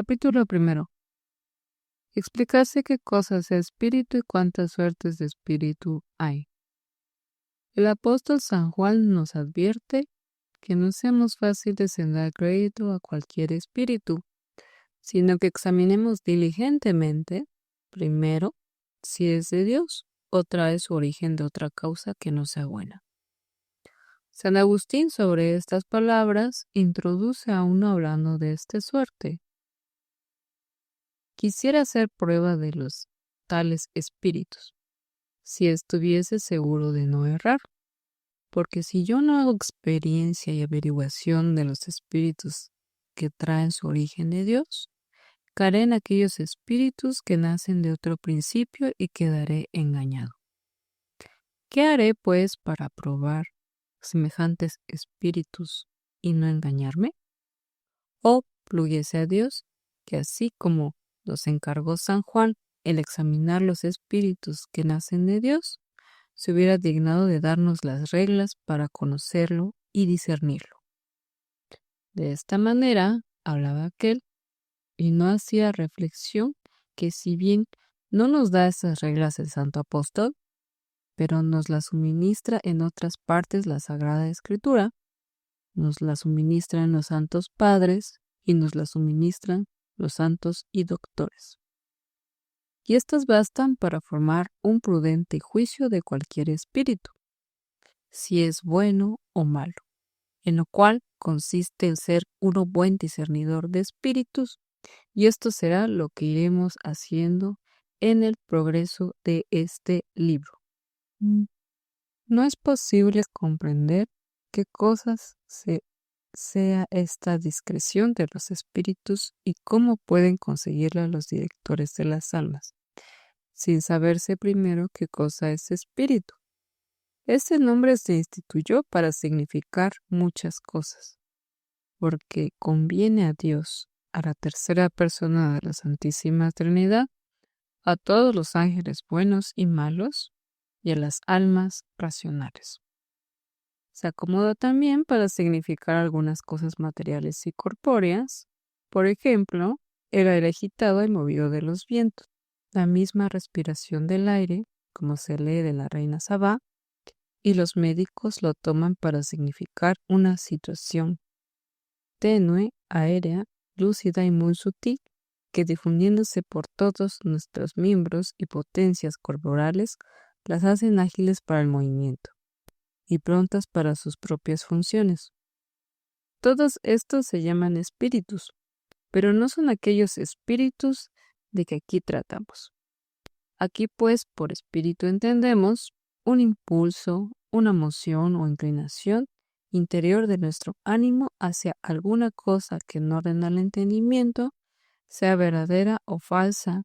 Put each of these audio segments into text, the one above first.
Capítulo primero. Explicarse qué cosa es espíritu y cuántas suertes de espíritu hay. El apóstol San Juan nos advierte que no seamos fáciles en dar crédito a cualquier espíritu, sino que examinemos diligentemente, primero, si es de Dios o trae su origen de otra causa que no sea buena. San Agustín, sobre estas palabras, introduce a uno hablando de esta suerte. Quisiera hacer prueba de los tales espíritus, si estuviese seguro de no errar, porque si yo no hago experiencia y averiguación de los espíritus que traen su origen de Dios, caeré en aquellos espíritus que nacen de otro principio y quedaré engañado. ¿Qué haré, pues, para probar semejantes espíritus y no engañarme? ¿O plúguese a Dios, que así como nos encargó San Juan el examinar los espíritus que nacen de Dios, se hubiera dignado de darnos las reglas para conocerlo y discernirlo? De esta manera hablaba aquel y no hacía reflexión que si bien no nos da esas reglas el Santo Apóstol, pero nos las suministra en otras partes la Sagrada Escritura, nos las suministran los santos padres y nos las suministran los santos y doctores. Y estas bastan para formar un prudente juicio de cualquier espíritu, si es bueno o malo, en lo cual consiste el ser uno buen discernidor de espíritus, y esto será lo que iremos haciendo en el progreso de este libro. No es posible comprender qué cosas sea esta discreción de los espíritus y cómo pueden conseguirla los directores de las almas, sin saberse primero qué cosa es espíritu. Este nombre se instituyó para significar muchas cosas, porque conviene a Dios, a la tercera persona de la Santísima Trinidad, a todos los ángeles buenos y malos, y a las almas racionales. Se acomoda también para significar algunas cosas materiales y corpóreas, por ejemplo, el aire agitado y movido de los vientos, la misma respiración del aire, como se lee de la Reina Sabá, y los médicos lo toman para significar una situación tenue, aérea, lúcida y muy sutil, que difundiéndose por todos nuestros miembros y potencias corporales, las hacen ágiles para el movimiento y prontas para sus propias funciones. Todos estos se llaman espíritus, pero no son aquellos espíritus de que aquí tratamos. Aquí, pues, por espíritu entendemos un impulso, una emoción o inclinación interior de nuestro ánimo hacia alguna cosa que en orden al entendimiento sea verdadera o falsa,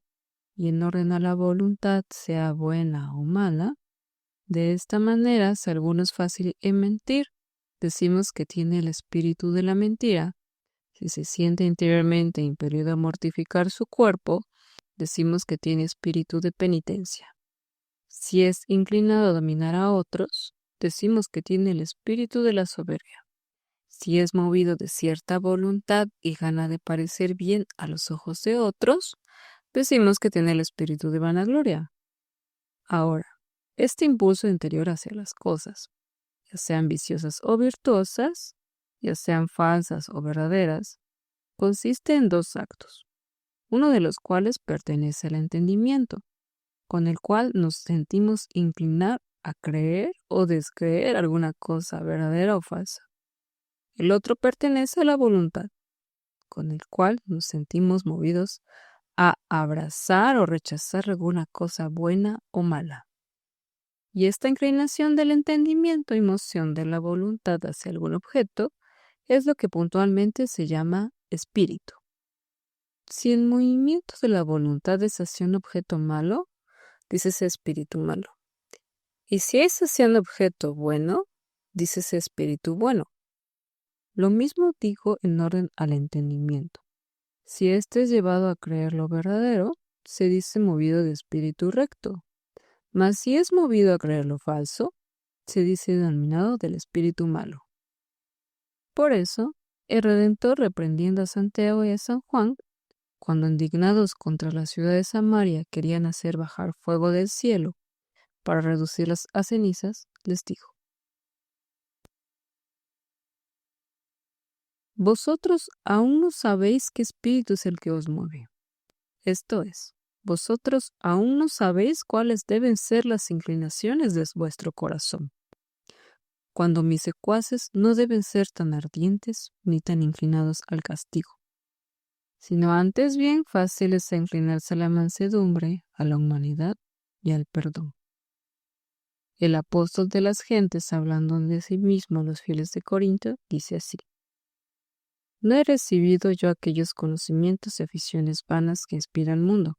y en orden a la voluntad sea buena o mala. De esta manera, si alguno es fácil en mentir, decimos que tiene el espíritu de la mentira. Si se siente interiormente impelido a mortificar su cuerpo, decimos que tiene espíritu de penitencia. Si es inclinado a dominar a otros, decimos que tiene el espíritu de la soberbia. Si es movido de cierta voluntad y gana de parecer bien a los ojos de otros, decimos que tiene el espíritu de vanagloria. Ahora, este impulso interior hacia las cosas, ya sean viciosas o virtuosas, ya sean falsas o verdaderas, consiste en dos actos, uno de los cuales pertenece al entendimiento, con el cual nos sentimos inclinar a creer o descreer alguna cosa verdadera o falsa. El otro pertenece a la voluntad, con el cual nos sentimos movidos a abrazar o rechazar alguna cosa buena o mala. Y esta inclinación del entendimiento y moción de la voluntad hacia algún objeto es lo que puntualmente se llama espíritu. Si el movimiento de la voluntad es hacia un objeto malo, dícese espíritu malo. Y si es hacia un objeto bueno, dícese espíritu bueno. Lo mismo digo en orden al entendimiento. Si éste es llevado a creer lo verdadero, se dice movido de espíritu recto. Mas si es movido a creer lo falso, se dice dominado del espíritu malo. Por eso, el Redentor, reprendiendo a Santiago y a San Juan, cuando indignados contra la ciudad de Samaria querían hacer bajar fuego del cielo para reducirlas a cenizas, les dijo: Vosotros aún no sabéis qué espíritu es el que os mueve. Esto es, vosotros aún no sabéis cuáles deben ser las inclinaciones de vuestro corazón. Cuando mis secuaces no deben ser tan ardientes ni tan inclinados al castigo, sino antes bien fáciles a inclinarse a la mansedumbre, a la humanidad y al perdón. El apóstol de las gentes, hablando de sí mismo a los fieles de Corinto, dice así: No he recibido yo aquellos conocimientos y aficiones vanas que inspira el mundo,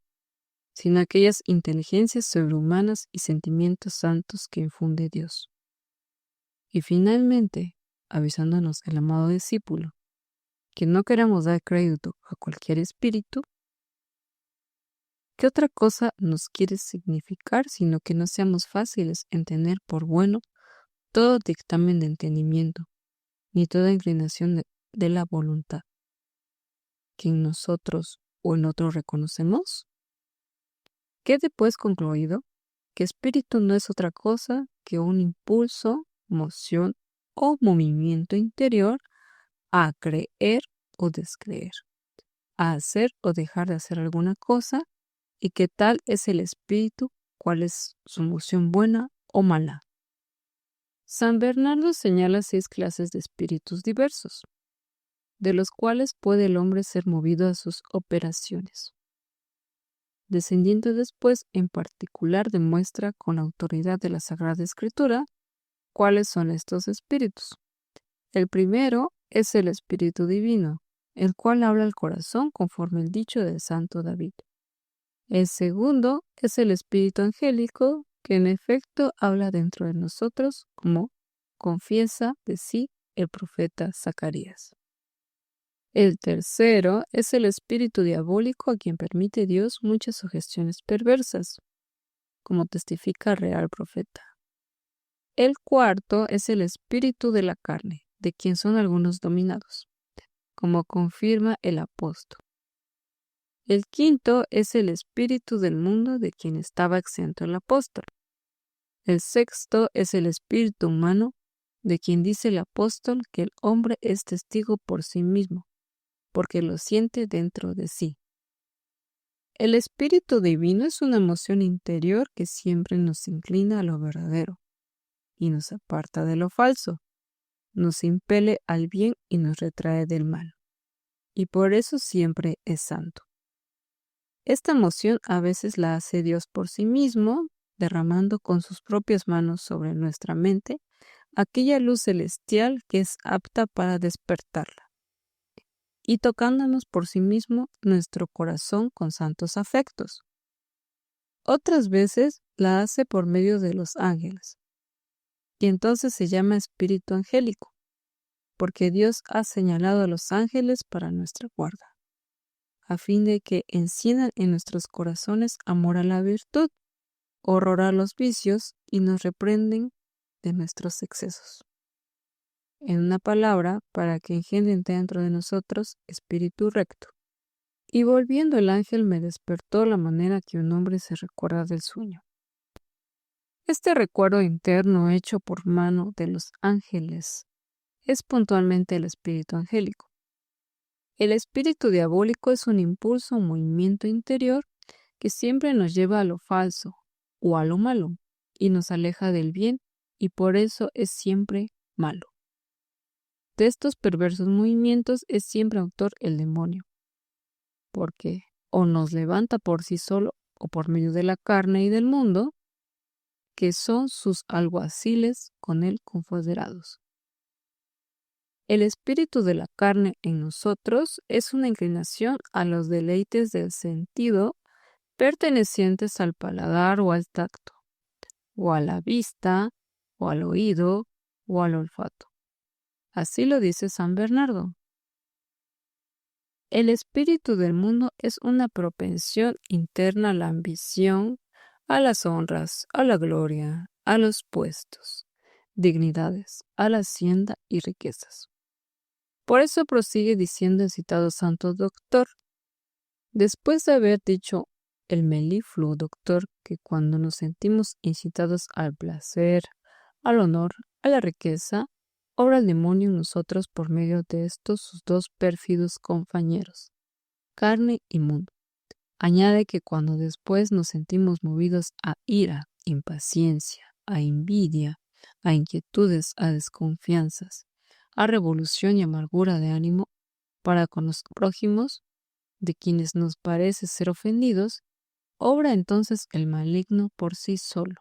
sino aquellas inteligencias sobrehumanas y sentimientos santos que infunde Dios. Y finalmente, avisándonos el amado discípulo que no queremos dar crédito a cualquier espíritu, ¿qué otra cosa nos quiere significar sino que no seamos fáciles en tener por bueno todo dictamen de entendimiento, ni toda inclinación de la voluntad, que en nosotros o en otros reconocemos? Quede pues concluido que espíritu no es otra cosa que un impulso, moción o movimiento interior a creer o descreer, a hacer o dejar de hacer alguna cosa, y que tal es el espíritu, cuál es su moción buena o mala. San Bernardo señala 6 clases de espíritus diversos, de los cuales puede el hombre ser movido a sus operaciones. Descendiendo después, en particular demuestra con la autoridad de la Sagrada Escritura cuáles son estos espíritus. El primero es el Espíritu Divino, el cual habla al corazón conforme el dicho del santo David. El segundo es el Espíritu Angélico, que en efecto habla dentro de nosotros, como confiesa de sí el profeta Zacarías. El tercero es el espíritu diabólico, a quien permite Dios muchas sugestiones perversas, como testifica el real profeta. El cuarto es el espíritu de la carne, de quien son algunos dominados, como confirma el apóstol. El quinto es el espíritu del mundo, de quien estaba exento el apóstol. El sexto es el espíritu humano, de quien dice el apóstol que el hombre es testigo por sí mismo, porque lo siente dentro de sí. El espíritu divino es una emoción interior que siempre nos inclina a lo verdadero y nos aparta de lo falso, nos impele al bien y nos retrae del mal, y por eso siempre es santo. Esta emoción a veces la hace Dios por sí mismo, derramando con sus propias manos sobre nuestra mente aquella luz celestial que es apta para despertarla, y tocándonos por sí mismo nuestro corazón con santos afectos. Otras veces la hace por medio de los ángeles, y entonces se llama espíritu angélico, porque Dios ha señalado a los ángeles para nuestra guarda, a fin de que enciendan en nuestros corazones amor a la virtud, horror a los vicios, y nos reprenden de nuestros excesos. En una palabra, para que engendren dentro de nosotros espíritu recto. Y volviendo el ángel me despertó la manera que un hombre se recuerda del sueño. Este recuerdo interno hecho por mano de los ángeles es puntualmente el espíritu angélico. El espíritu diabólico es un impulso o movimiento interior que siempre nos lleva a lo falso o a lo malo y nos aleja del bien, y por eso es siempre malo. De estos perversos movimientos es siempre autor el demonio, porque o nos levanta por sí solo o por medio de la carne y del mundo, que son sus alguaciles con él confederados. El espíritu de la carne en nosotros es una inclinación a los deleites del sentido pertenecientes al paladar o al tacto, o a la vista, o al oído, o al olfato. Así lo dice San Bernardo. El espíritu del mundo es una propensión interna a la ambición, a las honras, a la gloria, a los puestos, dignidades, a la hacienda y riquezas. Por eso prosigue diciendo el citado santo doctor: Después de haber dicho el melifluo doctor que cuando nos sentimos incitados al placer, al honor, a la riqueza, obra el demonio en nosotros por medio de estos sus dos pérfidos compañeros, carne y mundo. Añade que cuando después nos sentimos movidos a ira, impaciencia, a envidia, a inquietudes, a desconfianzas, a revolución y amargura de ánimo para con los prójimos, de quienes nos parece ser ofendidos, obra entonces el maligno por sí solo.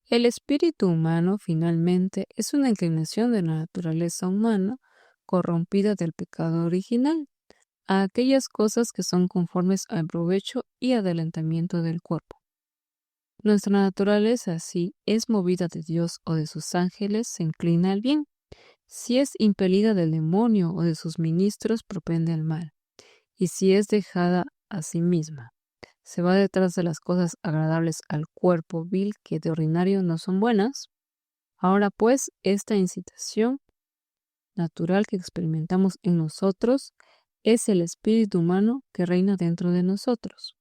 El espíritu humano, finalmente, es una inclinación de la naturaleza humana corrompida del pecado original, a aquellas cosas que son conformes al provecho y adelantamiento del cuerpo. Nuestra naturaleza, si es movida de Dios o de sus ángeles, se inclina al bien. Si es impelida del demonio o de sus ministros, propende al mal. Y si es dejada a sí misma, se va detrás de las cosas agradables al cuerpo vil que de ordinario no son buenas. Ahora pues, esta incitación natural que experimentamos en nosotros es el espíritu humano que reina dentro de nosotros.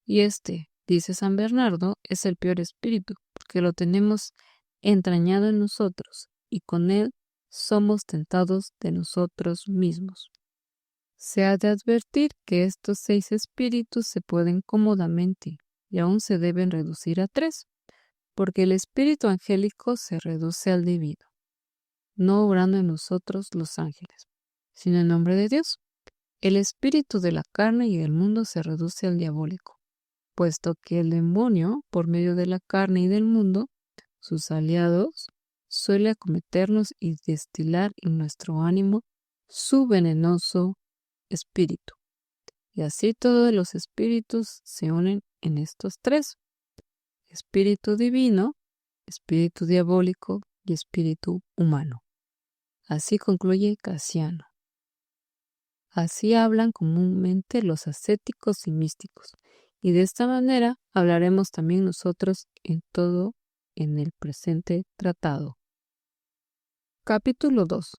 Y este, dice San Bernardo, es el peor espíritu, porque lo tenemos entrañado en nosotros, y con él somos tentados de nosotros mismos. Se ha de advertir que estos 6 espíritus se pueden cómodamente, y aún se deben reducir a 3, porque el espíritu angélico se reduce al divino, no obrando en nosotros los ángeles, sino en nombre de Dios. El espíritu de la carne y del mundo se reduce al diabólico, puesto que el demonio, por medio de la carne y del mundo, sus aliados, suele acometernos y destilar en nuestro ánimo su venenoso espíritu. Y así todos los espíritus se unen en estos 3: espíritu divino, espíritu diabólico y espíritu humano. Así concluye Casiano. Así hablan comúnmente los ascéticos y místicos, y de esta manera hablaremos también nosotros en el presente tratado. Capítulo 2.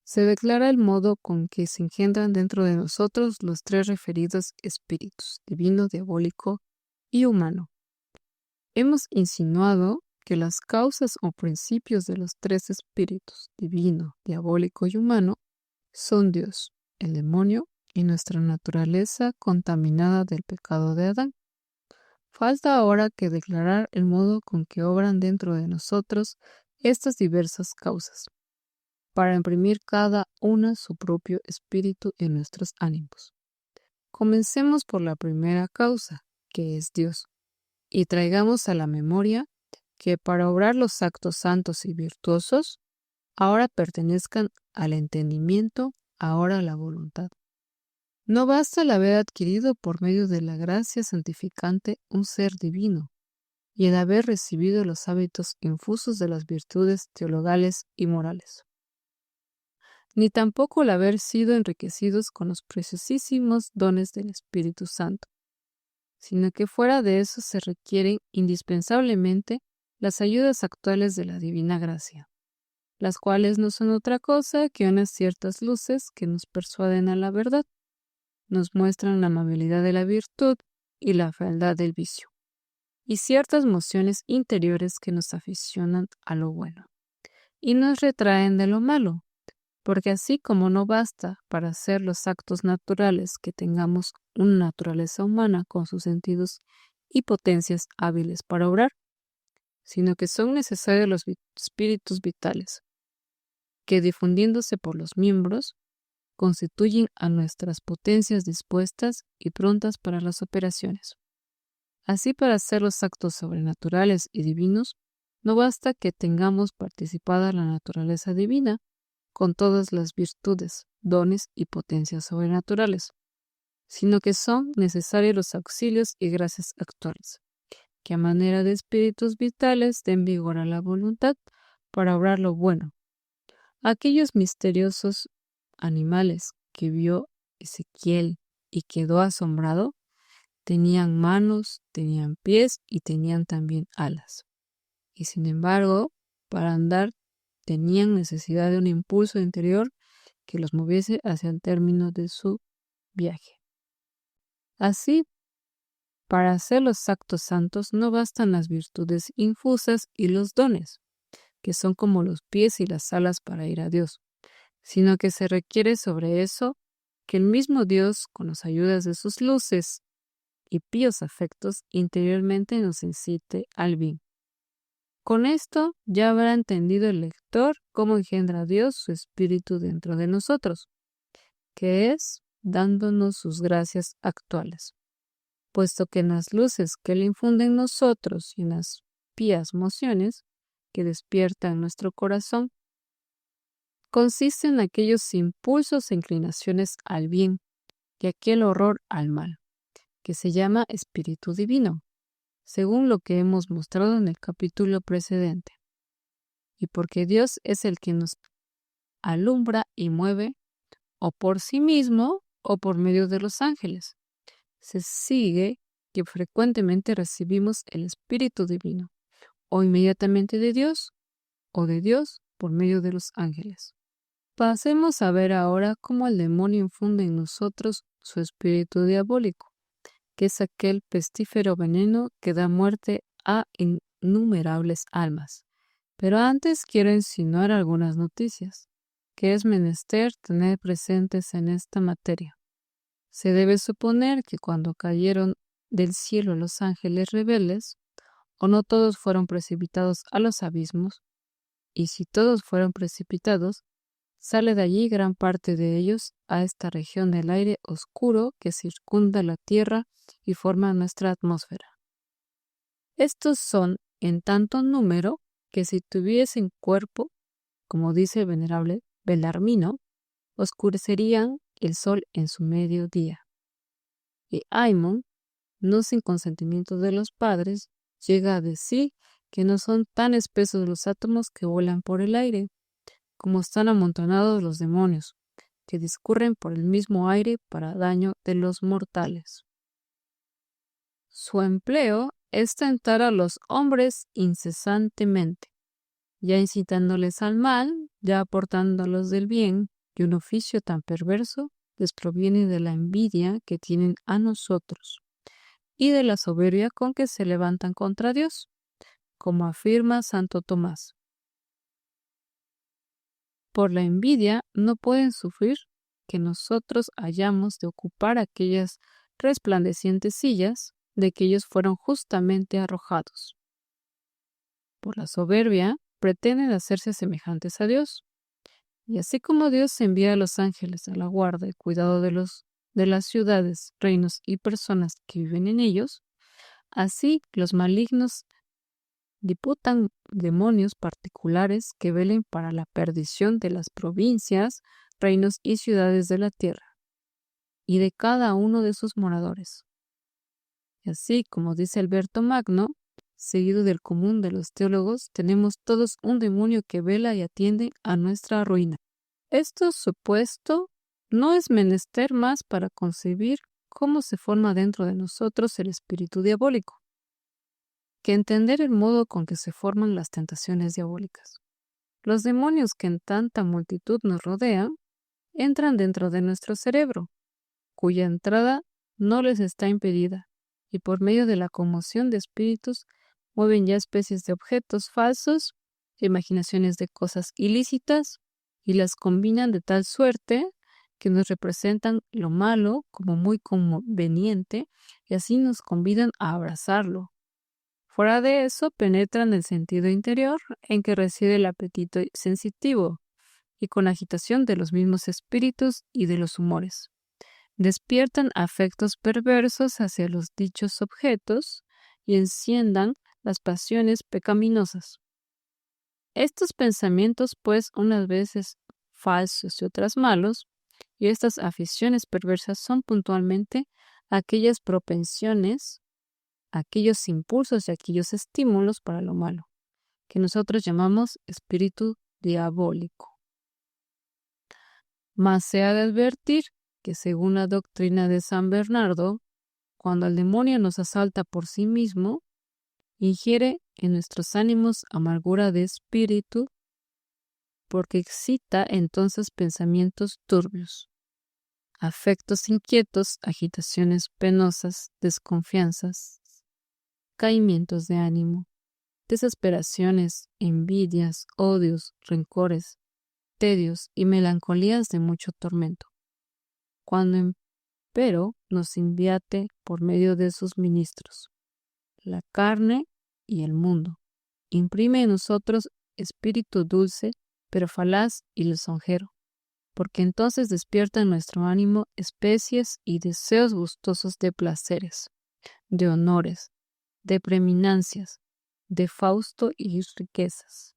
Se declara el modo con que se engendran dentro de nosotros los 3 referidos espíritus, divino, diabólico y humano. Hemos insinuado que las causas o principios de los 3 espíritus, divino, diabólico y humano, son Dios, el demonio y nuestra naturaleza contaminada del pecado de Adán. Falta ahora que declarar el modo con que obran dentro de nosotros estas diversas causas, para imprimir cada una su propio espíritu en nuestros ánimos. Comencemos por la primera causa, que es Dios, y traigamos a la memoria que para obrar los actos santos y virtuosos, ahora pertenezcan al entendimiento, ahora a la voluntad. No basta el haber adquirido por medio de la gracia santificante un ser divino, y el haber recibido los hábitos infusos de las virtudes teologales y morales, ni tampoco el haber sido enriquecidos con los preciosísimos dones del Espíritu Santo, sino que fuera de eso se requieren indispensablemente las ayudas actuales de la divina gracia, las cuales no son otra cosa que unas ciertas luces que nos persuaden a la verdad, nos muestran la amabilidad de la virtud y la fealdad del vicio, y ciertas mociones interiores que nos aficionan a lo bueno, y nos retraen de lo malo, porque así como no basta para hacer los actos naturales que tengamos una naturaleza humana con sus sentidos y potencias hábiles para obrar, sino que son necesarios los espíritus vitales, que difundiéndose por los miembros, constituyen a nuestras potencias dispuestas y prontas para las operaciones. Así, para hacer los actos sobrenaturales y divinos, no basta que tengamos participada la naturaleza divina con todas las virtudes, dones y potencias sobrenaturales, sino que son necesarios los auxilios y gracias actuales, que a manera de espíritus vitales den vigor a la voluntad para obrar lo bueno. Aquellos misteriosos animales que vio Ezequiel y quedó asombrado, tenían manos, tenían pies y tenían también alas. Y sin embargo, para andar tenían necesidad de un impulso interior que los moviese hacia el término de su viaje. Así, para hacer los actos santos no bastan las virtudes infusas y los dones, que son como los pies y las alas para ir a Dios, sino que se requiere sobre eso que el mismo Dios, con las ayudas de sus luces y píos afectos, interiormente nos incite al bien. Con esto ya habrá entendido el lector cómo engendra Dios su espíritu dentro de nosotros, que es dándonos sus gracias actuales, puesto que en las luces que Él infunde en nosotros y en las pías mociones que despiertan nuestro corazón, consiste en aquellos impulsos e inclinaciones al bien y aquel horror al mal, que se llama espíritu divino, según lo que hemos mostrado en el capítulo precedente. Y porque Dios es el que nos alumbra y mueve, o por sí mismo o por medio de los ángeles, se sigue que frecuentemente recibimos el espíritu divino, o inmediatamente de Dios, o de Dios por medio de los ángeles. Pasemos a ver ahora cómo el demonio infunde en nosotros su espíritu diabólico, que es aquel pestífero veneno que da muerte a innumerables almas. Pero antes quiero insinuar algunas noticias, que es menester tener presentes en esta materia. Se debe suponer que cuando cayeron del cielo los ángeles rebeldes, o no todos fueron precipitados a los abismos, y si todos fueron precipitados, sale de allí gran parte de ellos a esta región del aire oscuro que circunda la Tierra y forma nuestra atmósfera. Estos son en tanto número que si tuviesen cuerpo, como dice el venerable Belarmino, oscurecerían el sol en su mediodía. Y Aymon, no sin consentimiento de los padres, llega a decir que no son tan espesos los átomos que vuelan por el aire, como están amontonados los demonios, que discurren por el mismo aire para daño de los mortales. Su empleo es tentar a los hombres incesantemente, ya incitándoles al mal, ya aportándolos del bien, y un oficio tan perverso les proviene de la envidia que tienen a nosotros, y de la soberbia con que se levantan contra Dios, como afirma Santo Tomás. Por la envidia no pueden sufrir que nosotros hayamos de ocupar aquellas resplandecientes sillas de que ellos fueron justamente arrojados. Por la soberbia pretenden hacerse semejantes a Dios. Y así como Dios envía a los ángeles a la guarda y cuidado de las ciudades, reinos y personas que viven en ellos, así los malignos diputan demonios particulares que velen para la perdición de las provincias, reinos y ciudades de la tierra, y de cada uno de sus moradores. Y así, como dice Alberto Magno, seguido del común de los teólogos, tenemos todos un demonio que vela y atiende a nuestra ruina. Esto supuesto no es menester más para concebir cómo se forma dentro de nosotros el espíritu diabólico, que entender el modo con que se forman las tentaciones diabólicas. Los demonios que en tanta multitud nos rodean entran dentro de nuestro cerebro, cuya entrada no les está impedida, y por medio de la conmoción de espíritus mueven ya especies de objetos falsos, imaginaciones de cosas ilícitas, y las combinan de tal suerte que nos representan lo malo como muy conveniente y así nos convidan a abrazarlo. Fuera de eso, penetran el sentido interior en que reside el apetito sensitivo y con agitación de los mismos espíritus y de los humores. Despiertan afectos perversos hacia los dichos objetos y enciendan las pasiones pecaminosas. Estos pensamientos, pues, unas veces falsos y otras malos, y estas aficiones perversas son puntualmente aquellas propensiones, aquellos impulsos y aquellos estímulos para lo malo, que nosotros llamamos espíritu diabólico. Mas se ha de advertir que según la doctrina de San Bernardo, cuando el demonio nos asalta por sí mismo, ingiere en nuestros ánimos amargura de espíritu, porque excita entonces pensamientos turbios. afectos inquietos, agitaciones penosas, desconfianzas, caimientos de ánimo, desesperaciones, envidias, odios, rencores, tedios y melancolías de mucho tormento. Cuando empero nos inviate por medio de sus ministros, la carne y el mundo, imprime en nosotros espíritu dulce, pero falaz y lisonjero, porque entonces despierta en nuestro ánimo especies y deseos gustosos de placeres, de honores, de preminancias, de fausto y riquezas,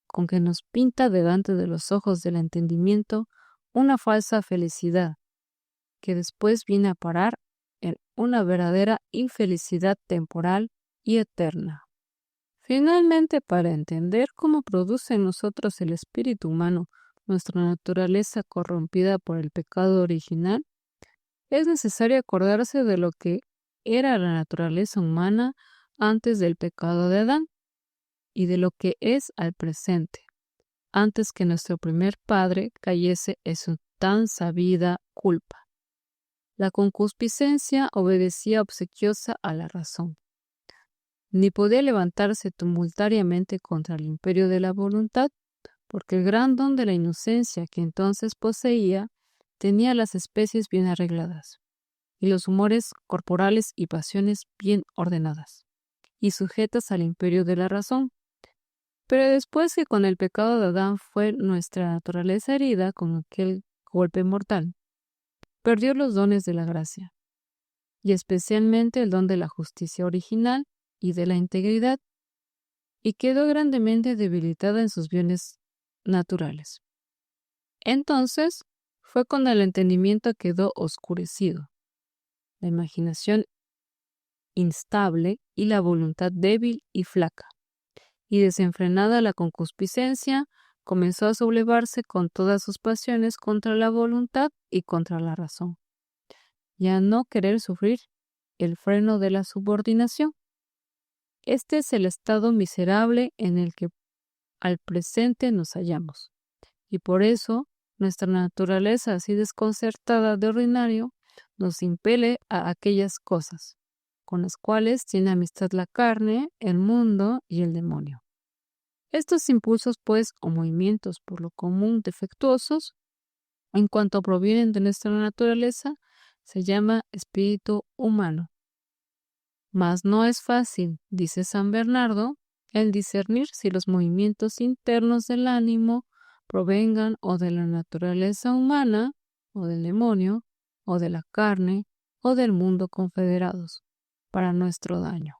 con que nos pinta delante de los ojos del entendimiento una falsa felicidad, que después viene a parar en una verdadera infelicidad temporal y eterna. Finalmente, para entender cómo produce en nosotros el espíritu humano nuestra naturaleza corrompida por el pecado original, es necesario acordarse de lo que era la naturaleza humana antes del pecado de Adán y de lo que es al presente, antes que nuestro primer padre cayese en su tan sabida culpa. La concupiscencia obedecía obsequiosa a la razón, ni podía levantarse tumultuariamente contra el imperio de la voluntad, porque el gran don de la inocencia que entonces poseía tenía las especies bien arregladas, y los humores corporales y pasiones bien ordenadas, y sujetas al imperio de la razón. Pero después que con el pecado de Adán fue nuestra naturaleza herida con aquel golpe mortal, perdió los dones de la gracia, y especialmente el don de la justicia original y de la integridad, y quedó grandemente debilitada en sus bienes naturales. Entonces fue cuando el entendimiento quedó oscurecido, la imaginación instable y la voluntad débil y flaca, y desenfrenada la concupiscencia comenzó a sublevarse con todas sus pasiones contra la voluntad y contra la razón, y a no querer sufrir el freno de la subordinación. Este es el estado miserable en el que al presente nos hallamos, y por eso nuestra naturaleza así desconcertada de ordinario nos impele a aquellas cosas, con las cuales tiene amistad la carne, el mundo y el demonio. Estos impulsos, pues, o movimientos por lo común defectuosos, en cuanto provienen de nuestra naturaleza, se llama espíritu humano. Mas no es fácil, dice San Bernardo, el discernir si los movimientos internos del ánimo provengan o de la naturaleza humana, o del demonio, o de la carne, o del mundo confederados, para nuestro daño.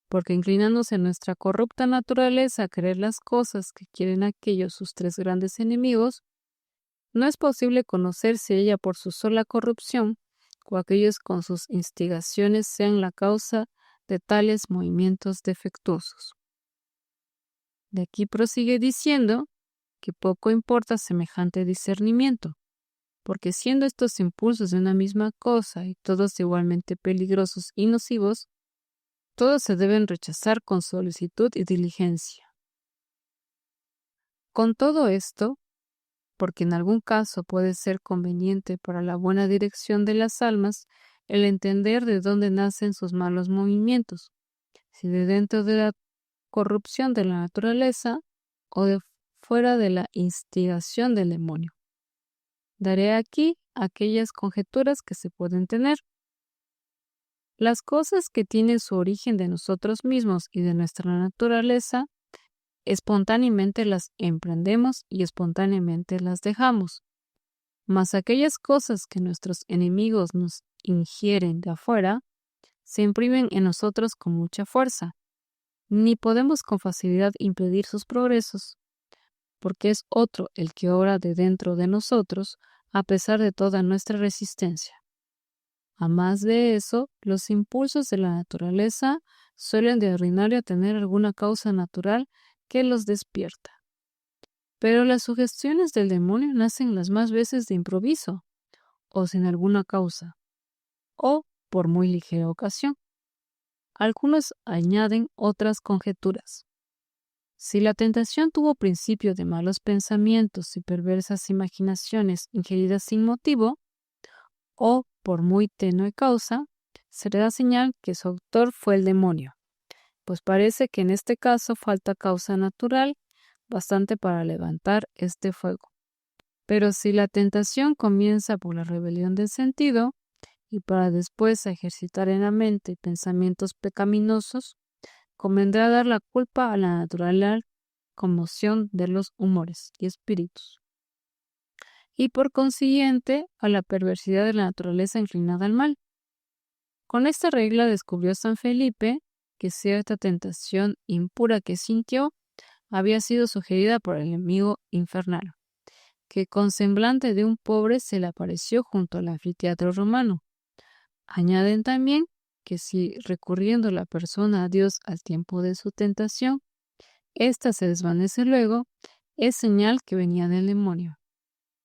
Porque inclinándose nuestra corrupta naturaleza a querer las cosas que quieren aquellos sus tres grandes enemigos, no es posible conocer si ella por su sola corrupción o aquellos con sus instigaciones sean la causa de tales movimientos defectuosos. De aquí prosigue diciendo que poco importa semejante discernimiento, porque siendo estos impulsos de una misma cosa y todos igualmente peligrosos y nocivos, todos se deben rechazar con solicitud y diligencia. Con todo esto, porque en algún caso puede ser conveniente para la buena dirección de las almas el entender de dónde nacen sus malos movimientos, si de dentro de la corrupción de la naturaleza o de fuera de la instigación del demonio. Daré aquí aquellas conjeturas que se pueden tener. Las cosas que tienen su origen de nosotros mismos y de nuestra naturaleza, espontáneamente las emprendemos y espontáneamente las dejamos. Mas aquellas cosas que nuestros enemigos nos ingieren de afuera, se imprimen en nosotros con mucha fuerza. Ni podemos con facilidad impedir sus progresos, porque es otro el que obra de dentro de nosotros, a pesar de toda nuestra resistencia. A más de eso, los impulsos de la naturaleza suelen de ordinario tener alguna causa natural que los despierta. Pero las sugestiones del demonio nacen las más veces de improviso, o sin alguna causa, o por muy ligera ocasión. Algunos añaden otras conjeturas. Si la tentación tuvo principio de malos pensamientos y perversas imaginaciones ingeridas sin motivo, o por muy tenue causa, se le da señal que su autor fue el demonio, pues parece que en este caso falta causa natural bastante para levantar este fuego. Pero si la tentación comienza por la rebelión del sentido y para después ejercitar en la mente pensamientos pecaminosos, convendrá dar la culpa a la natural conmoción de los humores y espíritus, y por consiguiente a la perversidad de la naturaleza inclinada al mal. Con esta regla descubrió San Felipe que cierta tentación impura que sintió había sido sugerida por el enemigo infernal, que con semblante de un pobre se le apareció junto al anfiteatro romano. Añaden también que si recurriendo la persona a Dios al tiempo de su tentación, ésta se desvanece luego, es señal que venía del demonio,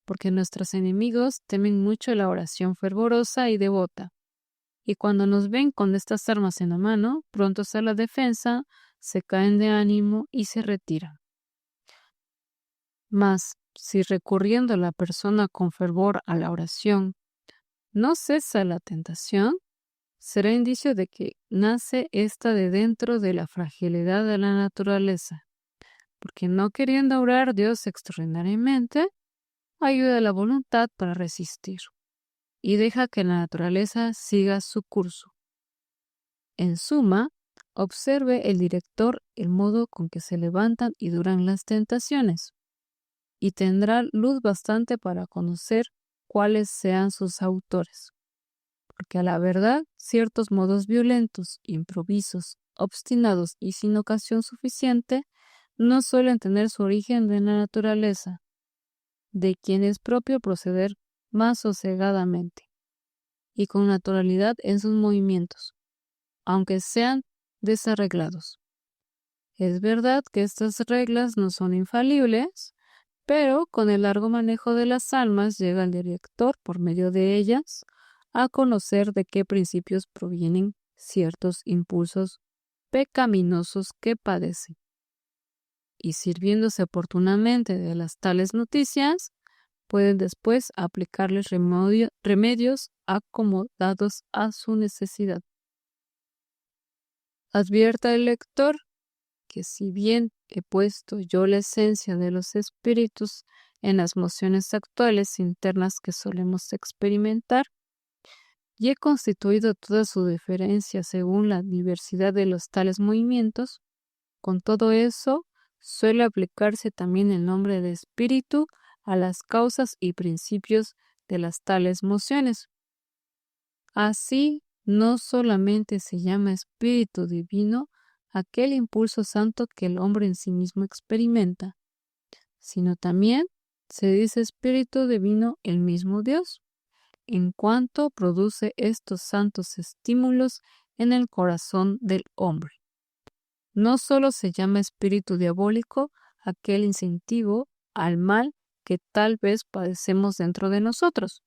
porque nuestros enemigos temen mucho la oración fervorosa y devota, y cuando nos ven con estas armas en la mano, prontos a la defensa, se caen de ánimo y se retiran. Mas, si recurriendo la persona con fervor a la oración, no cesa la tentación, será indicio de que nace esta de dentro de la fragilidad de la naturaleza, porque no queriendo orar Dios extraordinariamente, ayuda a la voluntad para resistir y deja que la naturaleza siga su curso. En suma, observe el director el modo con que se levantan y duran las tentaciones, y tendrá luz bastante para conocer cuáles sean sus autores. Porque a la verdad, ciertos modos violentos, improvisos, obstinados y sin ocasión suficiente, no suelen tener su origen de la naturaleza, de quien es propio proceder más sosegadamente y con naturalidad en sus movimientos, aunque sean desarreglados. Es verdad que estas reglas no son infalibles, pero con el largo manejo de las almas llega el director, por medio de ellas, a conocer de qué principios provienen ciertos impulsos pecaminosos que padecen. Y sirviéndose oportunamente de las tales noticias, pueden después aplicarles remedios acomodados a su necesidad. Advierta el lector que si bien he puesto yo la esencia de los espíritus en las mociones actuales internas que solemos experimentar, y he constituido toda su diferencia según la diversidad de los tales movimientos, con todo eso suele aplicarse también el nombre de espíritu a las causas y principios de las tales mociones. Así, no solamente se llama espíritu divino aquel impulso santo que el hombre en sí mismo experimenta, sino también se dice espíritu divino el mismo Dios, en cuanto produce estos santos estímulos en el corazón del hombre. No solo se llama espíritu diabólico aquel incentivo al mal que tal vez padecemos dentro de nosotros,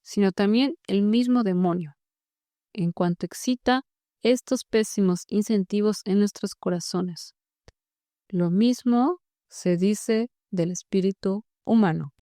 sino también el mismo demonio, en cuanto excita estos pésimos incentivos en nuestros corazones. Lo mismo se dice del espíritu humano.